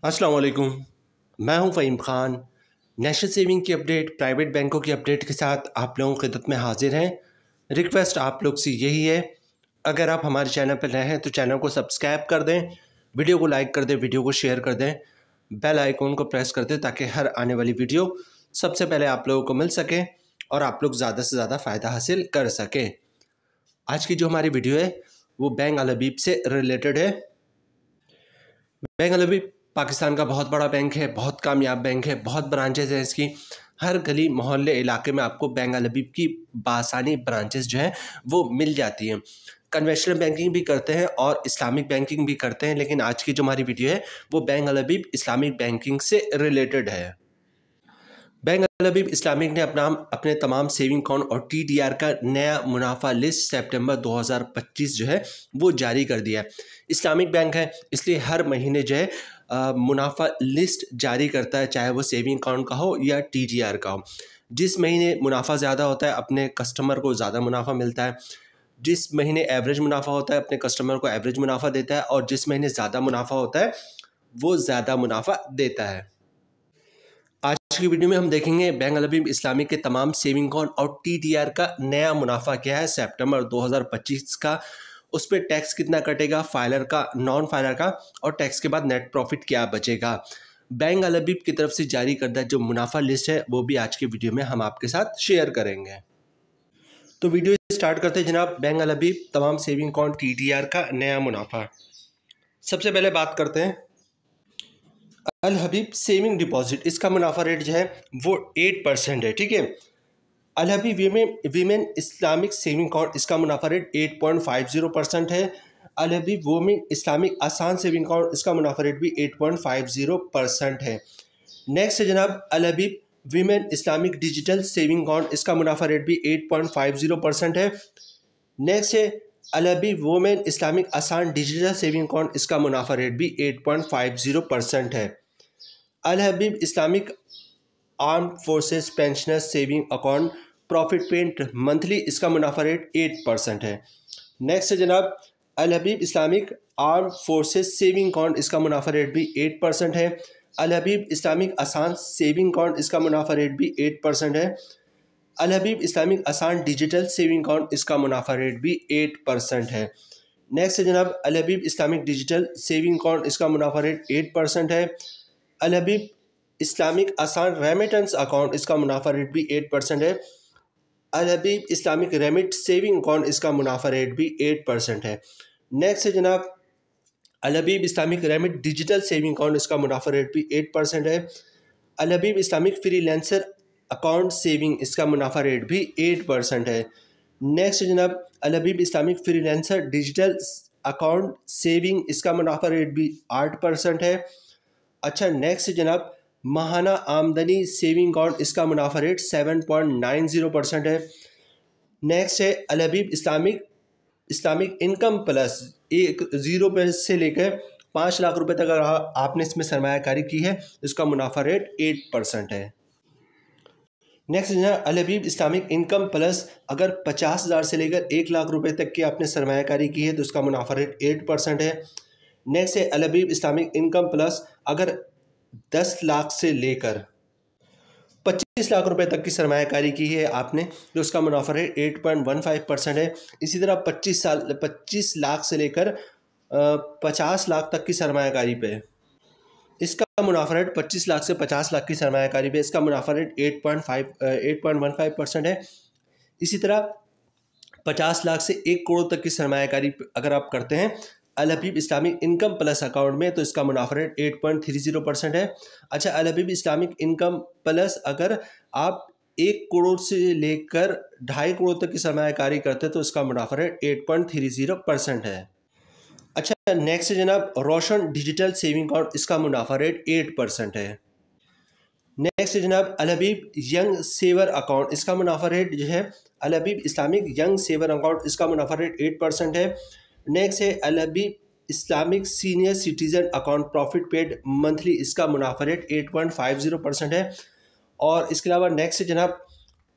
अस्सलाम वालेकुम। मैं हूं फ़हीम ख़ान। नेशनल सेविंग की अपडेट, प्राइवेट बैंकों की अपडेट के साथ आप लोगों की खिदमत में हाजिर हैं। रिक्वेस्ट आप लोग से यही है, अगर आप हमारे चैनल पर नए हैं तो चैनल को सब्सक्राइब कर दें, वीडियो को लाइक कर दें, वीडियो को शेयर कर दें, बेल आइकॉन को प्रेस कर दें ताकि हर आने वाली वीडियो सबसे पहले आप लोगों को मिल सके और आप लोग ज़्यादा से ज़्यादा फ़ायदा हासिल कर सकें। आज की जो हमारी वीडियो है वो बैंक अल हबीब से रिलेटेड है। बैंक अल हबीब पाकिस्तान का बहुत बड़ा बैंक है, बहुत कामयाब बैंक है, बहुत ब्रांचेस हैं इसकी। हर गली मोहल्ले इलाके में आपको बैंक अल हबीब की बासानी ब्रांचेस जो हैं वो मिल जाती हैं। कन्वेंशनल बैंकिंग भी करते हैं और इस्लामिक बैंकिंग भी करते हैं, लेकिन आज की जो हमारी वीडियो है वो बैंक अल हबीब इस्लामिक बैंकिंग से रिलेटेड है। बैंक अल हबीब इस्लामिक ने अपने तमाम सेविंग अकाउंट और TDR का नया मुनाफा लिस्ट सितंबर 2025 जो है वो जारी कर दिया है। इस्लामिक बैंक है इसलिए हर महीने जो है मुनाफा लिस्ट जारी करता है, चाहे वो सेविंग अकाउंट का हो या TDR का हो। जिस महीने मुनाफा ज़्यादा होता है अपने कस्टमर को ज़्यादा मुनाफा मिलता है, जिस महीने एवरेज मुनाफा होता है अपने कस्टमर को एवरेज मुनाफा देता है, और जिस महीने ज़्यादा मुनाफा होता है वो ज़्यादा मुनाफा देता है। आज की वीडियो में हम देखेंगे बैंक अल हबीब इस्लामिक के तमाम सेविंग अकाउंट और TDR का नया मुनाफा क्या है सितंबर 2025 का, उस पर टैक्स कितना कटेगा, फाइलर का, नॉन फाइलर का, और टैक्स के बाद नेट प्रॉफिट क्या बचेगा। बैंक अल हबीब की तरफ से जारी करदा जो मुनाफा लिस्ट है वो भी आज की वीडियो में हम आपके साथ शेयर करेंगे। तो वीडियो स्टार्ट करते हैं जनाब। बैंक अल हबीब तमाम सेविंग अकाउंट TDR का नया मुनाफा। सबसे पहले बात करते हैं अल हबीब सेविंग डिपॉजिट, इसका मुनाफा रेट जो है वो 8% है। ठीक है। Al Habib women Islamic saving account, इसका मुनाफा रेट 8.50% है। Al Habib women Islamic Asaan saving account, इसका मुनाफा रेट भी 8.50% है। नेक्स्ट है जनाब Al Habib women Islamic digital saving account, इसका मुनाफा रेट भी 8.50% है। नेक्स्ट है Al Habib women Islamic Asaan digital saving account, इसका मुनाफा रेट भी 8.50% है। Al Habib Islamic arm forces pensioner saving account profit paid monthly, इसका मुनाफा रेट 8% है। नेक्स्ट है जनाब Al Habib Islamic arm forces saving account, इसका मुनाफा रेट भी 8% है। Al Habib Islamic Asaan saving account, इसका मुनाफा रेट भी 8% है। Al Habib Islamic Asaan digital saving account, इसका मुनाफा रेट भी 8% है। नेक्स्ट है जनाब Al Habib Islamic digital saving account, इसका मुनाफा रेट 8% है। Al Habib Islamic Asaan remittance account, इसका मुनाफा रेट भी 8% है। Al Habib Islamic remit saving account, इसका मुनाफा रेट भी 8% है। नेक्स्ट है जनाब Al Habib Islamic remit digital saving account, इसका मुनाफा रेट भी 8% है। Al Habib Islamic freelancer account saving, इसका मुनाफा रेट भी 8% है। नेक्स्ट है जनाब Al Habib Islamic freelancer digital account saving, इसका मुनाफा रेट भी 8% है। अच्छा, नेक्स्ट जनाब माहाना आमदनी सेविंग अकाउंट, इसका मुनाफा रेट 7.90% है। नेक्स्ट है Al Habib Islamic income plus, 0 से लेकर 5 लाख रुपए तक अगर आपने इसमें सरमायाकारी की है, इसका मुनाफा रेट 8% है। नेक्स्ट है Al Habib Islamic income plus, अगर 50,000 से लेकर 1 लाख रुपए तक की आपने सरमायाकारी की है तो इसका मुनाफा रेट 8% है। नेक्स्ट है Al Habib Islamic income plus, अगर 10 लाख से लेकर 25 लाख रुपए तक की सरमायाकारी की है आपने तो उसका मुनाफा रेट 8.15% है। इसी तरह 25 लाख से लेकर 50 लाख तक की सरमायाकारी पे इसका मुनाफा रेट 25 लाख से 50 लाख की सरमायाकारी पे इसका मुनाफा रेट 8.15% है। इसी तरह 50 लाख से 1 करोड़ तक की सरमायाकारी अगर आप करते हैं अल Habib Islamic income plus account में तो इसका मुनाफा रेट 8.30% है। अच्छा, अल हबीब इस्लामिक इनकम प्लस अगर आप 1 करोड़ से लेकर 2.5 करोड़ तक की सरमायाकारी करते हैं तो इसका मुनाफा रेट 8.30% है। अच्छा, नेक्स्ट है जनाब रोशन डिजिटल सेविंग अकाउंट, इसका मुनाफा रेट 8% है। नेक्स्ट है जनाब Al Habib young saver account, इसका मुनाफा रेट जो है Al Habib Islamic young saver account, इसका मुनाफा रेट 8% है। नेक्स्ट है Al Habib Islamic senior citizen account profit paid monthly, इसका मुनाफा रेट 8.50% है। और इसके अलावा नेक्स्ट है जनाब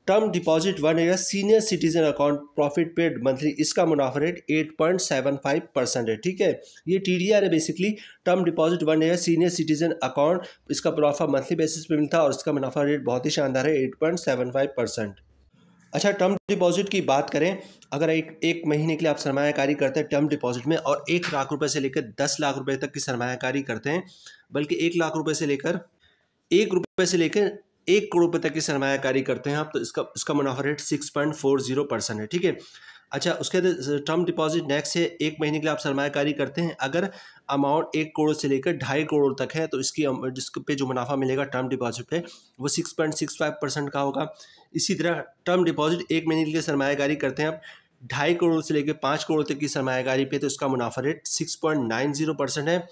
term deposit 1 year senior citizen account profit paid monthly, इसका मुनाफा रेट 8.75% है। ठीक है, ये TDR है basically. Term deposit 1 year senior citizen account, इसका मुनाफा मंथली बेसिस पे मिलता है और इसका मुनाफा रेट बहुत ही शानदार है, 8.75%। अच्छा, टर्म डिपॉजिट की बात करें, अगर एक महीने के लिए आप सरमायाकारी करते हैं टर्म डिपॉजिट में और 1 लाख रुपए से लेकर 10 लाख रुपए तक की सरमायाकारी करते हैं, बल्कि 1 लाख रुपए से लेकर 1 करोड़ रुपए तक की सरमायाकारी करते हैं आप, तो इसका मुनाफा रेट 6.40% है। ठीक है। अच्छा, उसके बाद टर्म डिपॉजिट नेक्स्ट है, 1 महीने के लिए आप सरमायाकारी करते हैं, अगर अमाउंट 1 करोड़ से लेकर 2.5 करोड़ तक है तो जिस पे जो मुनाफा मिलेगा टर्म डिपॉजिट पे वो 6.65% का होगा। इसी तरह टर्म डिपॉजिट 1 महीने के लिए सरमायाकारी करते हैं आप 2.5 करोड़ से लेकर 5 करोड़ तक की सरमायाकारी पे, तो इसका मुनाफा रेट 6.90% है।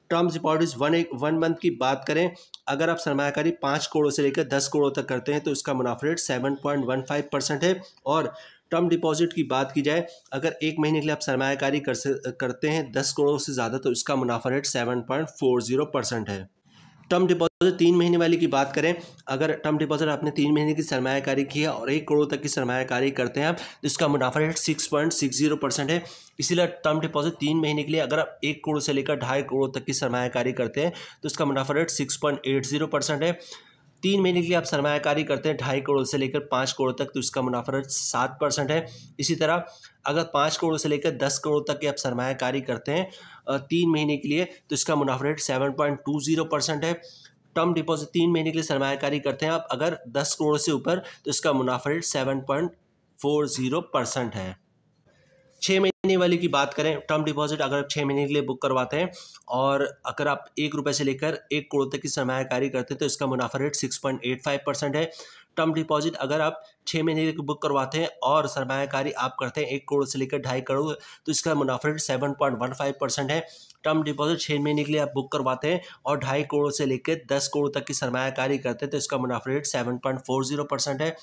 टर्म डिपॉजिट 1 मंथ की बात करें, अगर आप सरमायाकारी 5 करोड़ से लेकर 10 करोड़ तक करते हैं तो इसका मुनाफा रेट 7.15% है। और टर्म डिपॉजिट की बात की जाए, अगर 1 महीने के लिए आप सरमायाकारी करते हैं 10 करोड़ से ज़्यादा, तो इसका मुनाफा रेट 7.40% है। टर्म डिपॉजिट 3 महीने वाली की बात करें, अगर टर्म डिपॉजिट आपने 3 महीने की सरमायाकारी की है और 1 करोड़ तक की सरमायाकारी करते हैं आप, तो इसका मुनाफा रेट 6.60% है। इसीलिए टर्म डिपॉजिट 3 महीने के लिए अगर आप 1 करोड़ से लेकर 2.5 करोड़ तक की सरमायाकारी करते हैं तो इसका मुनाफा रेट 6.80% है। 3 महीने के लिए आप सरमायाकारी करते हैं 2.5 करोड़ से लेकर 5 करोड़ तक, तो इसका मुनाफा रेट 7% है। इसी तरह अगर 5 करोड़ से लेकर 10 करोड़ तक की आप सरमायाकारी करते हैं 3 महीने के लिए, तो इसका मुनाफा रेट 7.20% है। टर्म डिपॉजिट 3 महीने के लिए सरमायाकारी करते हैं आप अगर 10 करोड़ से ऊपर, तो इसका मुनाफा रेट 7.40% है। 6 महीने वाली की बात करें, टर्म डिपॉजिट अगर आप 6 महीने के लिए बुक करवाते हैं और अगर आप 1 रुपये से लेकर 1 करोड़ तक की सरमायाकारी करते हैं तो इसका मुनाफा रेट 6.85% है। टर्म डिपॉजिट अगर आप 6 महीने की बुक करवाते हैं और सरमायाकारी आप करते हैं 1 करोड़ से लेकर 2.5 करोड़, तो इसका मुनाफा रेट 7.15% है। टर्म डिपॉजिट 6 महीने के लिए आप बुक करवाते हैं और 2.5 करोड़ से लेकर 10 करोड़ तक की सरमायाकारी करते हैं तो इसका मुनाफा रेट 7.40% है।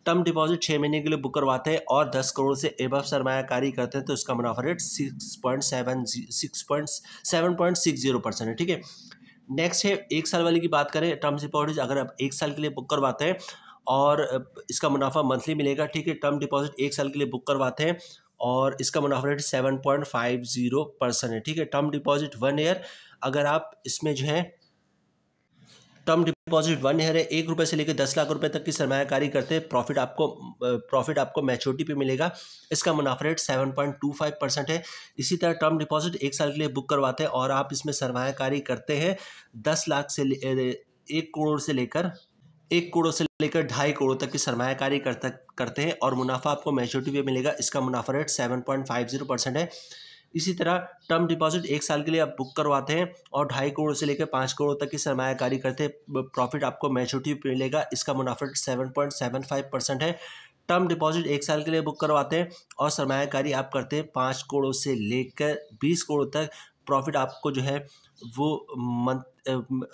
टर्म डिपॉजिट 6 महीने के लिए बुक करवाते हैं और 10 करोड़ से एबव सरमायाकारी करते हैं तो इसका मुनाफा रेट 7.60% है। ठीक है। नेक्स्ट है 1 साल वाली की बात करें, टर्म डिपॉजिट अगर आप 1 साल के लिए बुक करवाते हैं और इसका मुनाफा मंथली मिलेगा। ठीक है। टर्म डिपॉजिट 1 साल के लिए बुक करवाते हैं और इसका मुनाफा रेट 7.50% है। ठीक है। टर्म डिपॉजिट 1 ईयर, अगर आप इसमें जो है टर्म डिपॉजिट 1 ईयर है, 1 रुपये से लेकर 10 लाख रुपए तक की सरमायाकारी करते हैं, प्रॉफिट आपको मैच्योरिटी पे मिलेगा। इसका मुनाफा रेट 7.25% है। इसी तरह टर्म डिपॉजिट 1 साल के लिए बुक करवाते हैं और आप इसमें सरमायाकारी करते हैं 10 लाख से 1 करोड़ से लेकर 2.5 करोड़ तक की सरमायाकारी करते हैं और मुनाफा आपको मैच्योरिटी पे मिलेगा। इसका मुनाफा रेट 7.50% है। इसी तरह टर्म डिपॉजिट 1 साल के लिए आप बुक करवाते हैं और 2.5 करोड़ से लेकर 5 करोड़ तक की सरमायाकारी करते हैं, प्रॉफिट आपको मैच्योरिटी पे मिलेगा। इसका मुनाफा 7.75% है। टर्म डिपॉजिट 1 साल के लिए बुक करवाते हैं और सरमायाकारी आप करते हैं 5 करोड़ से लेकर 20 करोड़ तक, प्रॉफिट आपको जो है वो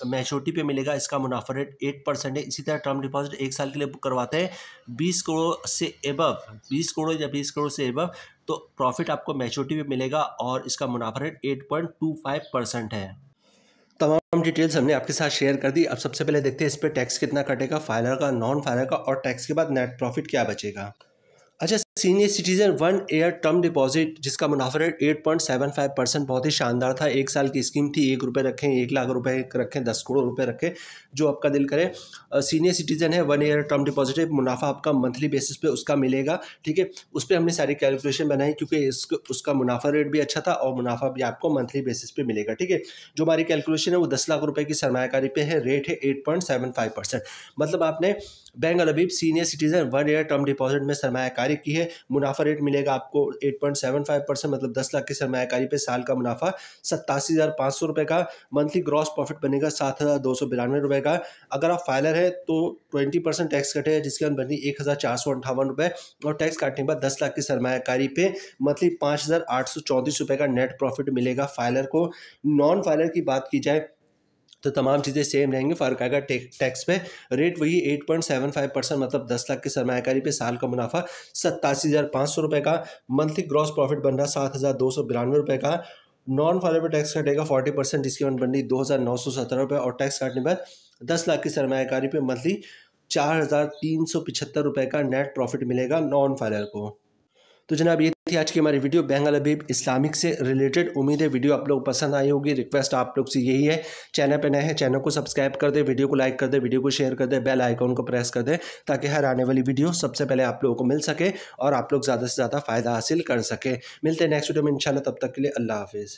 मैच्योरिटी पे मिलेगा। इसका मुनाफा रेट 8% है। इसी तरह टर्म डिपॉजिट 1 साल के लिए बुक करवाते हैं 20 करोड़ से एबव 20 करोड़ या 20 करोड़ से एबव, तो प्रॉफिट आपको मैच्योरिटी पे मिलेगा और इसका मुनाफा रेट 8.25% है। तमाम डिटेल्स हमने आपके साथ शेयर कर दी। अब सबसे पहले देखते हैं इस पर टैक्स कितना कटेगा, फाइलर का, नॉन फाइलर का, और टैक्स के बाद नेट प्रॉफिट क्या बचेगा। अच्छा, senior citizen 1 year term deposit जिसका मुनाफा रेट 8.75% बहुत ही शानदार था। 1 साल की स्कीम थी, 1 रुपये रखें, 1 लाख रुपए रखें, 10 करोड़ रुपए रखें, जो आपका दिल करे। सीनियर सिटीजन है, 1 ईयर टर्म डिपॉजिट है, मुनाफा आपका मंथली बेसिस पे उसका मिलेगा। ठीक है। उस पर हमने सारी कैलकुलेशन बनाई क्योंकि उसका मुनाफा रेट भी अच्छा था और मुनाफा भी आपको मंथली बेसिस पे मिलेगा। ठीक है। जो हमारी कैलकुलेशन है वो 10 लाख रुपए की सरमायाकारी पे है, रेट है 8.75%। मतलब आपने bank Al Habib senior citizen 1 year term deposit में सरमायाकारी की है, मुनाफा रेट मिलेगा आपको 8.75%, मतलब 10 लाख की सरमायाकारी पे साल का मुनाफा 87,500 रुपये का, मंथली ग्रॉस प्रॉफिट बनेगा 7,292 रुपये का। अगर आप फाइलर है तो 20% टैक्स कटेगा जिसके अंदर बनी 1,458 रुपये, और टैक्स काटने के बाद 10 लाख की सरमायाकारी पे मंथली 5,834 रुपये का नेट प्रॉफिट मिलेगा फाइलर को। नॉन फाइलर की बात की जाए तो तमाम चीज़ें सेम रहेंगी, फ़र्क आएगा टैक्स पे। रेट वही 8.75%, मतलब 10 लाख की सरमायाकारी पे साल का मुनाफा 87,500 रुपये का, मंथली ग्रॉस प्रॉफिट बन रहा 7,292 रुपये का। नॉन फाइलर पे टैक्स कटेगा 40%, जिसकी अमाउंट बन रही 2,917 रुपये, और टैक्स काटने के बाद 10 लाख की सरमायाकारी पे मंथली ₹4,375 का नेट प्रॉफिट मिलेगा नॉन फाइलर को। तो जनाब ये थी आज की हमारी वीडियो बैंक अल हबीब इस्लामिक से रिलेटेड। उम्मीद है वीडियो आप लोग पसंद आई होगी। रिक्वेस्ट आप लोग से यही है, चैनल पे नए हैं चैनल को सब्सक्राइब कर दे, वीडियो को लाइक कर दे, वीडियो को शेयर कर दे, बेल आइकॉन को प्रेस कर दे ताकि हर आने वाली वीडियो सबसे पहले आप लोगों को मिल सके और आप लोग ज़्यादा से ज़्यादा फ़ायदा हासिल कर सके। मिलते हैं नेक्स्ट वीडियो में इंशाल्लाह, तब तक के लिए अल्लाह हाफिज़।